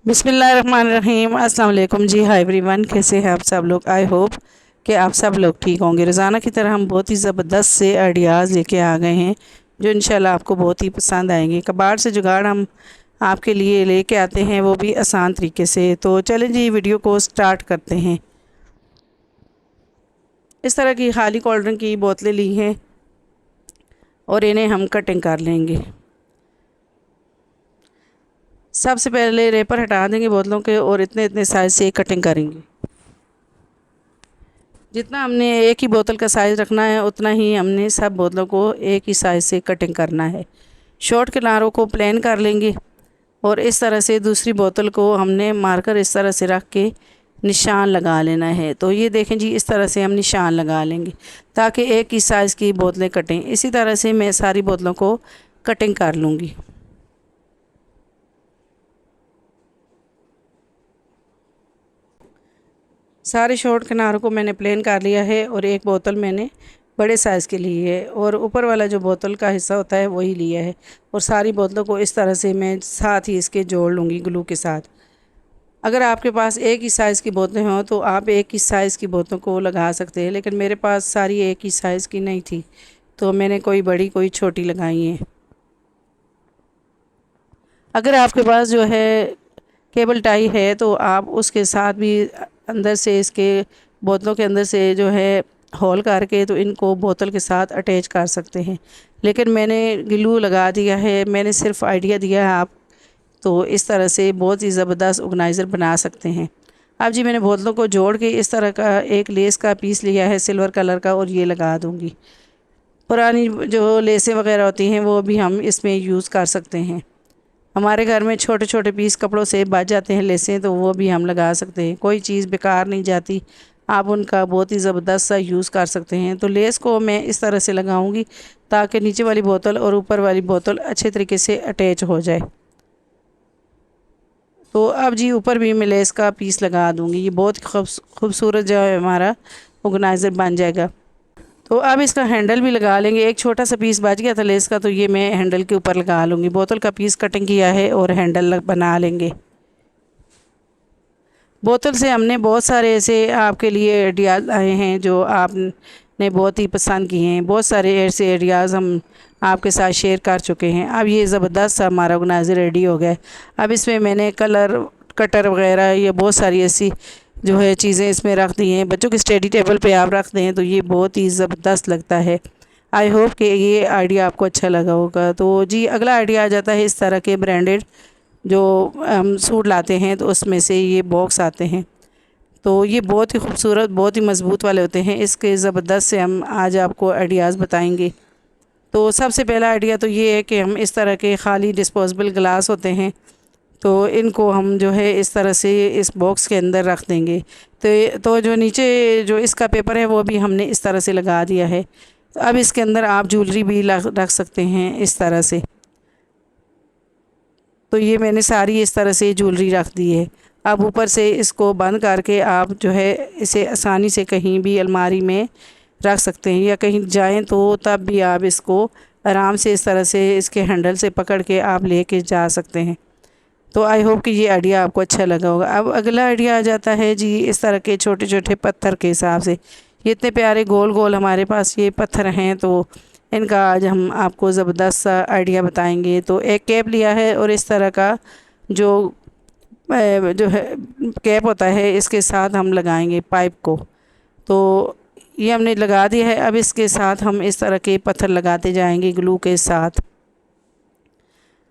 बिस्मिल्लाहिर्रहमानिर्रहीम। अस्सलाम वालेकुम जी। हाय एवरीवन, कैसे हैं आप सब लोग। आई होप कि आप सब लोग ठीक होंगे। रोज़ाना की तरह हम बहुत ही ज़बरदस्त से आइडियाज़ लेके आ गए हैं जो इंशाल्लाह आपको बहुत ही पसंद आएंगे। कबाड़ से जुगाड़ हम आपके लिए लेके आते हैं, वो भी आसान तरीके से। तो चलें जी, वीडियो को स्टार्ट करते हैं। इस तरह की खाली कोल्ड ड्रिंक की बोतलें ली हैं और इन्हें हम कटिंग कर लेंगे। सबसे पहले रेपर हटा देंगे बोतलों के और इतने इतने साइज़ से कटिंग करेंगे। जितना हमने एक ही बोतल का साइज़ रखना है उतना ही हमने सब बोतलों को एक ही साइज़ से कटिंग करना है। शॉर्ट किनारों को प्लेन कर लेंगे और इस तरह से दूसरी बोतल को हमने मार्कर इस तरह से रख के निशान लगा लेना है। तो ये देखें जी, इस तरह से हम निशान लगा लेंगे ताकि एक ही साइज़ की बोतलें कटें। इसी तरह से मैं सारी बोतलों को कटिंग कर लूँगी। सारे शॉर्ट किनारों को मैंने प्लेन कर लिया है और एक बोतल मैंने बड़े साइज़ के ली है और ऊपर वाला जो बोतल का हिस्सा होता है वही लिया है। और सारी बोतलों को इस तरह से मैं साथ ही इसके जोड़ लूँगी ग्लू के साथ। अगर आपके पास एक ही साइज़ की बोतलें हों तो आप एक ही साइज़ की बोतलों को लगा सकते हैं, लेकिन मेरे पास सारी एक ही साइज़ की नहीं थी तो मैंने कोई बड़ी कोई छोटी लगाई है। अगर आपके पास जो है केबल टाई है तो आप उसके साथ भी अंदर से इसके बोतलों के अंदर से जो है होल करके तो इनको बोतल के साथ अटैच कर सकते हैं, लेकिन मैंने ग्लू लगा दिया है। मैंने सिर्फ आइडिया दिया है आप तो इस तरह से बहुत ही ज़बरदस्त ऑर्गेनाइज़र बना सकते हैं। अब जी, मैंने बोतलों को जोड़ के इस तरह का एक लेस का पीस लिया है सिल्वर कलर का और ये लगा दूँगी। पुरानी जो लेसें वगैरह होती हैं वो भी हम इसमें यूज़ कर सकते हैं। हमारे घर में छोटे छोटे पीस कपड़ों से बच जाते हैं लेसें, तो वो भी हम लगा सकते हैं। कोई चीज़ बेकार नहीं जाती, आप उनका बहुत ही ज़बरदस्त सा यूज़ कर सकते हैं। तो लेस को मैं इस तरह से लगाऊंगी ताकि नीचे वाली बोतल और ऊपर वाली बोतल अच्छे तरीके से अटैच हो जाए। तो अब जी ऊपर भी मैं लेस का पीस लगा दूँगी। ये बहुत खूबसूरत जो है हमारा ऑर्गेनाइज़र बन जाएगा। तो अब इसका हैंडल भी लगा लेंगे। एक छोटा सा पीस बच गया था लेस का, तो ये मैं हैंडल के ऊपर लगा लूँगी। बोतल का पीस कटिंग किया है और हैंडल बना लेंगे। बोतल से हमने बहुत सारे ऐसे आपके लिए आइडियाज़ आए हैं जो आपने बहुत ही पसंद किए हैं। बहुत सारे ऐसे आइडियाज़ हम आपके साथ शेयर कर चुके हैं। अब ये ज़बरदस्त सा हमारा ऑर्गेनाइज़र रेडी हो गया है। अब इसमें मैंने कलर कटर वगैरह ये बहुत सारी ऐसी जो है चीज़ें इसमें रख दी हैं। बच्चों के स्टडी टेबल पे आप रख दें तो ये बहुत ही ज़बरदस्त लगता है। आई होप कि ये आइडिया आपको अच्छा लगा होगा। तो जी, अगला आइडिया आ जाता है इस तरह के ब्रांडेड जो हम सूट लाते हैं तो उसमें से ये बॉक्स आते हैं। तो ये बहुत ही खूबसूरत, बहुत ही मज़बूत वाले होते हैं। इसके ज़बरदस्त से हम आज आपको आइडियाज़ बताएंगे। तो सबसे पहला आइडिया तो ये है कि हम इस तरह के खाली डिस्पोजेबल गिलास होते हैं तो इनको हम जो है इस तरह से इस बॉक्स के अंदर रख देंगे। तो जो नीचे जो इसका पेपर है वो भी हमने इस तरह से लगा दिया है। तो अब इसके अंदर आप ज्वेलरी भी रख सकते हैं इस तरह से। तो ये मैंने सारी इस तरह से ज्वेलरी रख दी है। अब ऊपर से इसको बंद करके आप जो है इसे आसानी से कहीं भी अलमारी में रख सकते हैं, या कहीं जाएं तो तब भी आप इसको आराम से इस तरह से इसके हैंडल से पकड़ के आप लेके जा सकते हैं। तो आई होप कि ये आइडिया आपको अच्छा लगा होगा। अब अगला आइडिया आ जाता है जी इस तरह के छोटे छोटे पत्थर के हिसाब से। ये इतने प्यारे गोल गोल हमारे पास ये पत्थर हैं, तो इनका आज हम आपको ज़बरदस्त सा आइडिया बताएंगे। तो एक कैप लिया है और इस तरह का जो जो है कैप होता है इसके साथ हम लगाएंगे पाइप को। तो ये हमने लगा दिया है। अब इसके साथ हम इस तरह के पत्थर लगाते जाएंगे ग्लू के साथ।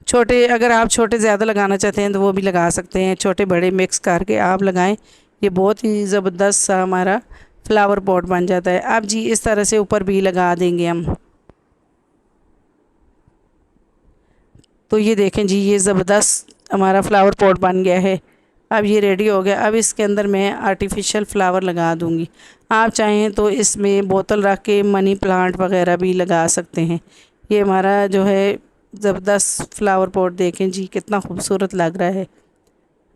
छोटे, अगर आप छोटे ज़्यादा लगाना चाहते हैं तो वो भी लगा सकते हैं, छोटे बड़े मिक्स करके आप लगाएं। ये बहुत ही ज़बरदस्त सा हमारा फ्लावर पॉट बन जाता है। अब जी इस तरह से ऊपर भी लगा देंगे हम। तो ये देखें जी, ये ज़बरदस्त हमारा फ्लावर पॉट बन गया है। अब ये रेडी हो गया। अब इसके अंदर मैं आर्टिफिशियल फ्लावर लगा दूंगी। आप चाहें तो इसमें बोतल रख के मनी प्लांट वगैरह भी लगा सकते हैं। ये हमारा जो है ज़बरदस्त फ्लावर पॉट देखें जी कितना खूबसूरत लग रहा है।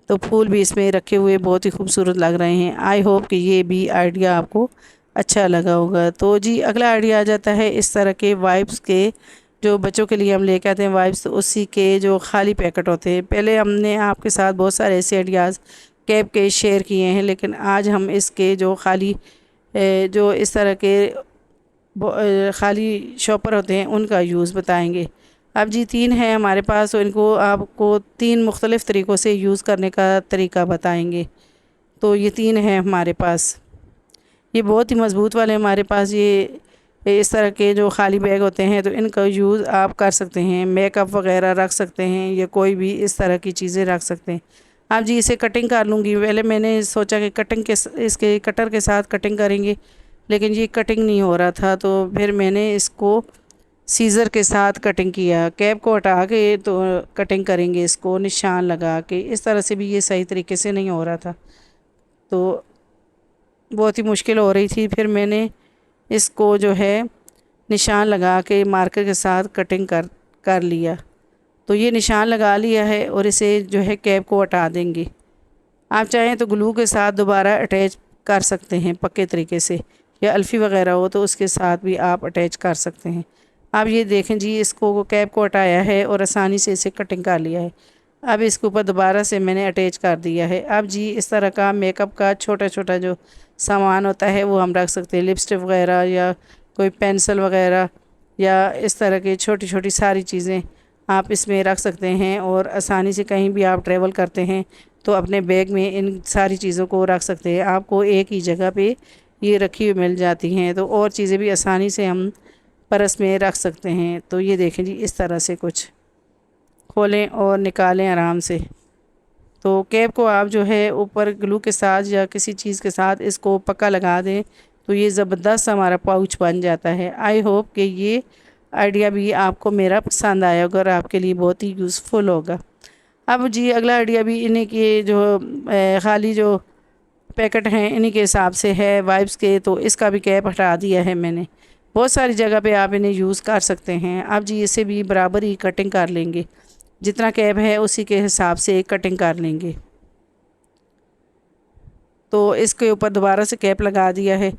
तो फूल भी इसमें रखे हुए बहुत ही खूबसूरत लग रहे हैं। आई होप कि ये भी आइडिया आपको अच्छा लगा होगा। तो जी अगला आइडिया आ जाता है इस तरह के वाइप्स के जो बच्चों के लिए हम लेके आते हैं वाइप्स, तो उसी के जो खाली पैकेट होते हैं। पहले हमने आपके साथ बहुत सारे ऐसे आइडियाज़ कैप के शेयर किए हैं, लेकिन आज हम इसके जो खाली जो इस तरह के खाली शॉपर होते हैं उनका यूज़ बताएंगे। अब जी 3 हैं हमारे पास, तो इनको आपको 3 मुख्तलिफ़ तरीक़ों से यूज़ करने का तरीका बताएंगे। तो ये 3 हैं हमारे पास, ये बहुत ही मज़बूत वाले हमारे पास। ये इस तरह के जो खाली बैग होते हैं, तो इनका यूज़ आप कर सकते हैं, मेकअप वगैरह रख सकते हैं या कोई भी इस तरह की चीज़ें रख सकते हैं। अब जी इसे कटिंग कर लूँगी। पहले मैंने सोचा कि कटिंग के इसके कटर के साथ कटिंग करेंगे, लेकिन ये कटिंग नहीं हो रहा था, तो फिर मैंने इसको सीज़र के साथ कटिंग किया। कैप को हटा के तो कटिंग करेंगे इसको निशान लगा के। इस तरह से भी ये सही तरीके से नहीं हो रहा था, तो बहुत ही मुश्किल हो रही थी। फिर मैंने इसको जो है निशान लगा के मार्कर के साथ कटिंग कर लिया। तो ये निशान लगा लिया है और इसे जो है कैप को हटा देंगे। आप चाहें तो ग्लू के साथ दोबारा अटैच कर सकते हैं पक्के तरीके से, या अल्फ़ी वगैरह हो तो उसके साथ भी आप अटैच कर सकते हैं। अब ये देखें जी, इसको कैप को हटाया है और आसानी से इसे कटिंग कर लिया है। अब इसके ऊपर दोबारा से मैंने अटैच कर दिया है। अब जी इस तरह का मेकअप का छोटा छोटा जो सामान होता है वो हम रख सकते हैं, लिपस्टिक वगैरह या कोई पेंसिल वगैरह या इस तरह की छोटी छोटी सारी चीज़ें आप इसमें रख सकते हैं। और आसानी से कहीं भी आप ट्रैवल करते हैं तो अपने बैग में इन सारी चीज़ों को रख सकते हैं। आपको एक ही जगह पे ये रखी हुई मिल जाती हैं, तो और चीज़ें भी आसानी से हम पर्स में रख सकते हैं। तो ये देखें जी, इस तरह से कुछ खोलें और निकालें आराम से। तो कैप को आप जो है ऊपर ग्लू के साथ या किसी चीज़ के साथ इसको पक्का लगा दें, तो ये ज़बरदस्त हमारा पाउच बन जाता है। आई होप कि ये आइडिया भी आपको मेरा पसंद आया होगा और आपके लिए बहुत ही यूज़फुल होगा। अब जी अगला आइडिया भी इन्हीं के जो खाली जो पैकेट हैं इन्हीं के हिसाब से है वाइप्स के, तो इसका भी कैप हटा दिया है मैंने। बहुत सारी जगह पे आप इन्हें यूज़ कर सकते हैं। अब जी इसे भी बराबर ही कटिंग कर लेंगे, जितना कैप है उसी के हिसाब से कटिंग कर लेंगे। तो इसके ऊपर दोबारा से कैप लगा दिया है।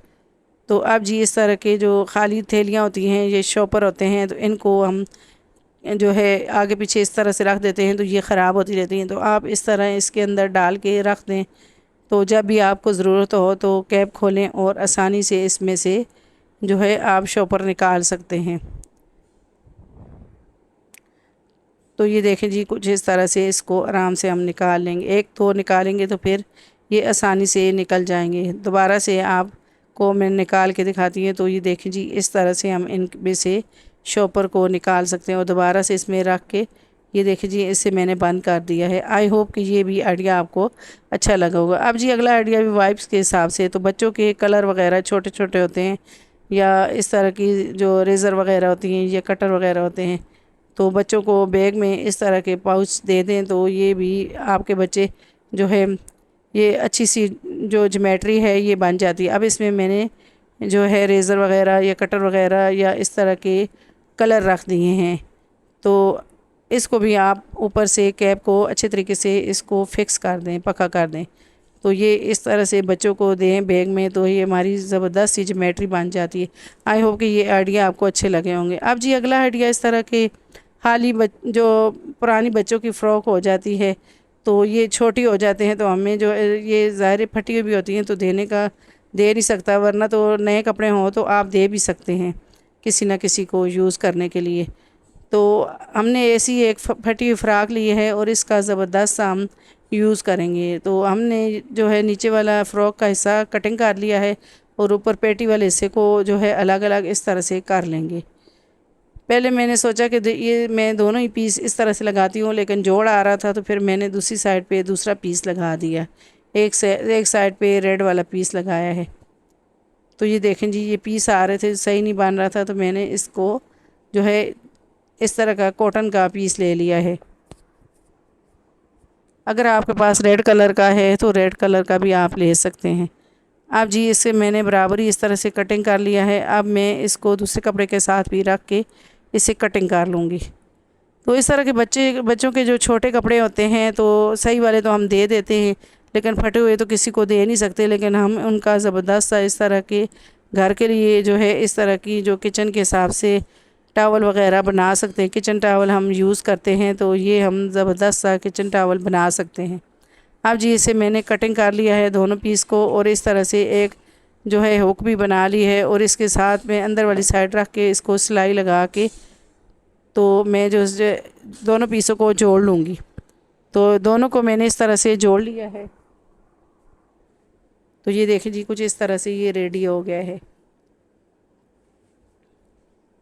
तो अब जी इस तरह के जो खाली थैलियाँ होती हैं, ये शॉपर होते हैं, तो इनको हम जो है आगे पीछे इस तरह से रख देते हैं, तो ये ख़राब होती रहती हैं। तो आप इस तरह इसके अंदर डाल के रख दें, तो जब भी आपको ज़रूरत हो तो कैप खोलें और आसानी से इसमें से जो है आप शॉपर निकाल सकते हैं। तो ये देखें जी, कुछ इस तरह से इसको आराम से हम निकाल लेंगे। एक तो निकालेंगे तो फिर ये आसानी से निकल जाएंगे। दोबारा से आपको मैं निकाल के दिखाती हूँ। तो ये देखें जी, इस तरह से हम इनमें से शॉपर को निकाल सकते हैं और दोबारा से इसमें रख के ये देखें जी, इसे मैंने बंद कर दिया है। आई होप कि ये भी आइडिया आपको अच्छा लगा होगा। अब जी अगला आइडिया भी वाइप्स के हिसाब से, तो बच्चों के कलर वगैरह छोटे छोटे होते हैं, या इस तरह की जो रेज़र वगैरह होती हैं या कटर वगैरह होते हैं, तो बच्चों को बैग में इस तरह के पाउच दे दें, तो ये भी आपके बच्चे जो है ये अच्छी सी जो ज्योमेट्री है ये बन जाती है। अब इसमें मैंने जो है रेज़र वगैरह या कटर वगैरह या इस तरह के कलर रख दिए हैं। तो इसको भी आप ऊपर से कैप को अच्छे तरीके से इसको फिक्स कर दें, पक्का कर दें। तो ये इस तरह से बच्चों को दें बैग में, तो ये हमारी ज़बरदस्त सी ज्योमेट्री बन जाती है। आई होप कि ये आइडिया आपको अच्छे लगे होंगे। अब जी अगला आइडिया, इस तरह के खाली जो पुरानी बच्चों की फ़्रॉक हो जाती है, तो ये छोटी हो जाते हैं, तो हमें जो ये ज़ाहिर फटी हुई भी होती हैं, तो दे नहीं सकता, वरना तो नए कपड़े हों तो आप दे भी सकते हैं किसी न किसी को यूज़ करने के लिए। तो हमने ऐसी एक फटी हुई फ़्राक ली है और इसका ज़बरदस्त सा हम यूज़ करेंगे। तो हमने जो है नीचे वाला फ़्रॉक का हिस्सा कटिंग कर लिया है और ऊपर पेटी वाले हिस्से को जो है अलग अलग इस तरह से कर लेंगे। पहले मैंने सोचा कि ये मैं दोनों ही पीस इस तरह से लगाती हूँ, लेकिन जोड़ आ रहा था, तो फिर मैंने दूसरी साइड पे दूसरा पीस लगा दिया। एक साइड पे रेड वाला पीस लगाया है। तो ये देखें जी, ये पीस आ रहे थे, सही नहीं बन रहा था, तो मैंने इसको जो है इस तरह का कॉटन का पीस ले लिया है। अगर आपके पास रेड कलर का है तो रेड कलर का भी आप ले सकते हैं। अब जी इससे मैंने बराबरी इस तरह से कटिंग कर लिया है। अब मैं इसको दूसरे कपड़े के साथ भी रख के इसे कटिंग कर लूँगी। तो इस तरह के बच्चों के जो छोटे कपड़े होते हैं, तो सही वाले तो हम दे देते हैं, लेकिन फटे हुए तो किसी को दे नहीं सकते। लेकिन हम उनका ज़बरदस्त सा इस तरह के घर के लिए जो है इस तरह की जो किचन के हिसाब से टावल वगैरह बना सकते हैं। किचन टावल हम यूज़ करते हैं, तो ये हम ज़बरदस्त सा किचन टावल बना सकते हैं। अब जी इसे मैंने कटिंग कर लिया है दोनों पीस को, और इस तरह से एक जो है हुक भी बना ली है, और इसके साथ में अंदर वाली साइड रख के इसको सिलाई लगा के तो मैं जो दोनों पीसों को जोड़ लूँगी। तो दोनों को मैंने इस तरह से जोड़ लिया है। तो ये देखें जी, कुछ इस तरह से ये रेडी हो गया है।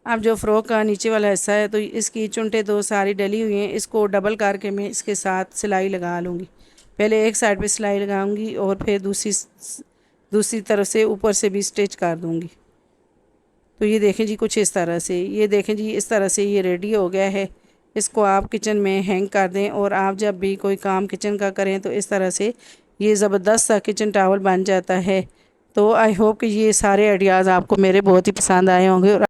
अब जो फ़्रॉक का नीचे वाला हिस्सा है, तो इसकी चुनटे तो सारी डली हुई हैं, इसको डबल करके मैं इसके साथ सिलाई लगा लूँगी। पहले एक साइड पे सिलाई लगाऊंगी और फिर दूसरी तरफ से ऊपर से भी स्टिच कर दूँगी। तो ये देखें जी, कुछ इस तरह से, ये देखें जी, इस तरह से ये रेडी हो गया है। इसको आप किचन में हैंग कर दें, और आप जब भी कोई काम किचन का करें तो इस तरह से ये ज़बरदस्त सा किचन टावल बन जाता है। तो आई होप कि ये सारे आइडियाज़ आपको मेरे बहुत ही पसंद आए होंगे, और